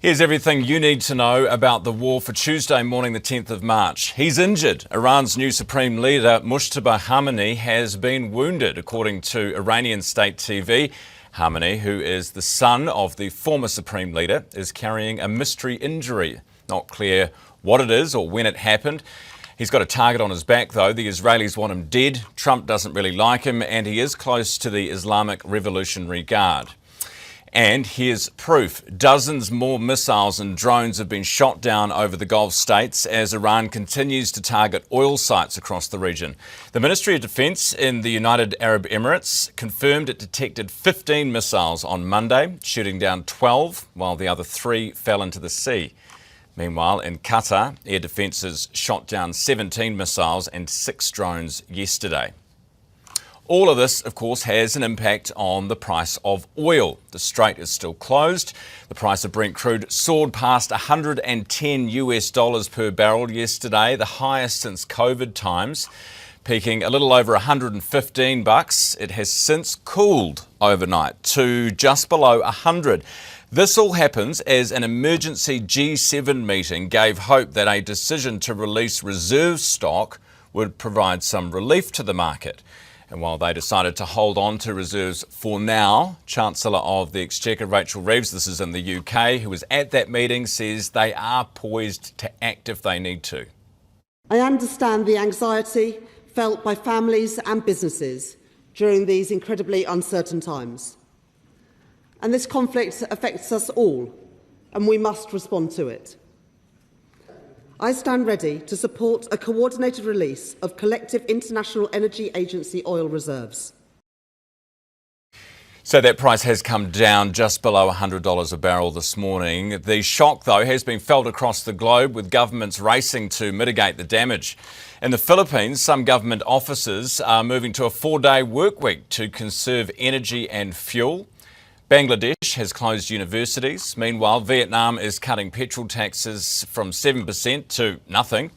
Here's everything you need to know about the war for Tuesday morning, the 10th of March. He's injured. Iran's new supreme leader, Mujtaba Khamenei, has been wounded, according to Iranian state TV. Khamenei, who is the son of the former supreme leader, is carrying a mystery injury. Not clear what it is or when it happened. He's got a target on his back, though. The Israelis want him dead. Trump doesn't really like him, and he is close to the Islamic Revolutionary Guard. And here's proof. Dozens more missiles and drones have been shot down over the Gulf states as Iran continues to target oil sites across the region. The Ministry of Defence in the United Arab Emirates confirmed it detected 15 missiles on Monday, shooting down 12, while the other 3 fell into the sea. Meanwhile, in Qatar, air defences shot down 17 missiles and 6 drones yesterday. All of this, of course, has an impact on the price of oil. The Strait is still closed. The price of Brent crude soared past $110 per barrel yesterday, the highest since COVID times, peaking a little over $115. It has since cooled overnight to just below 100. This all happens as an emergency G7 meeting gave hope that a decision to release reserve stock would provide some relief to the market. And while they decided to hold on to reserves for now, Chancellor of the Exchequer, Rachel Reeves, this is in the UK, who was at that meeting, says they are poised to act if they need to. I understand the anxiety felt by families and businesses during these incredibly uncertain times. And this conflict affects us all, and we must respond to it. I stand ready to support a coordinated release of collective International Energy Agency oil reserves. So that price has come down just below $100 a barrel this morning. The shock, though, has been felt across the globe, with governments racing to mitigate the damage. In the Philippines, some government officers are moving to a 4-day work week to conserve energy and fuel. Bangladesh has closed universities. Meanwhile, Vietnam is cutting petrol taxes from 7% to nothing.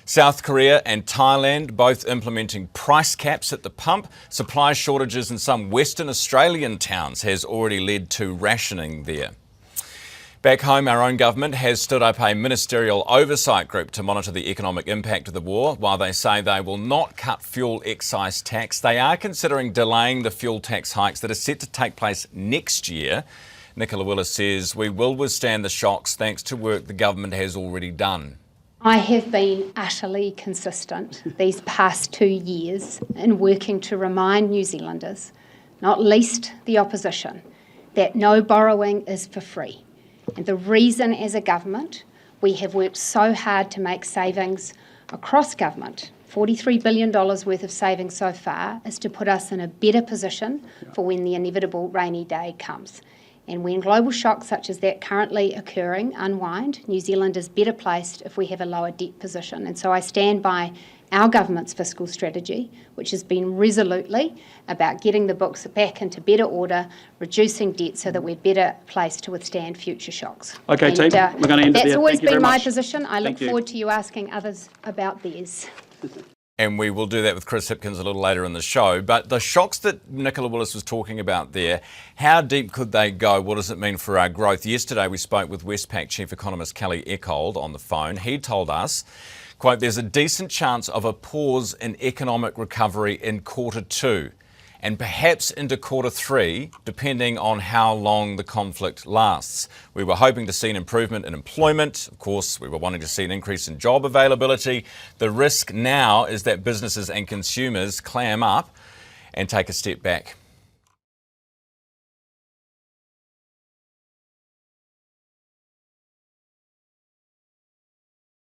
South Korea and Thailand both implementing price caps at the pump. Supply shortages in some Western Australian towns has already led to rationing there. Back home, our own government has stood up a ministerial oversight group to monitor the economic impact of the war. While they say they will not cut fuel excise tax, they are considering delaying the fuel tax hikes that are set to take place next year. Nicola Willis says we will withstand the shocks thanks to work the government has already done. I have been utterly consistent these past 2 years in working to remind New Zealanders, not least the opposition, that no borrowing is for free. And the reason as a government we have worked so hard to make savings across government, $43 billion worth of savings so far, is to put us in a better position for when the inevitable rainy day comes. And when global shocks such as that currently occurring unwind, New Zealand is better placed if we have a lower debt position. And so I stand by our government's fiscal strategy, which has been resolutely about getting the books back into better order, reducing debt so that we're better placed to withstand future shocks. Okay, and, team, we're going to end it there. That's always been my much. position. I look forward to you asking others about theirs. And we will do that with Chris Hipkins a little later in the show. But the shocks that Nicola Willis was talking about there, how deep could they go? What does it mean for our growth? Yesterday we spoke with Westpac Chief Economist Kelly Eckold on the phone. He told us, quote, there's a decent chance of a pause in economic recovery in Q2 and perhaps into Q3, depending on how long the conflict lasts. We were hoping to see an improvement in employment. Of course, we were wanting to see an increase in job availability. The risk now is that businesses and consumers clam up and take a step back.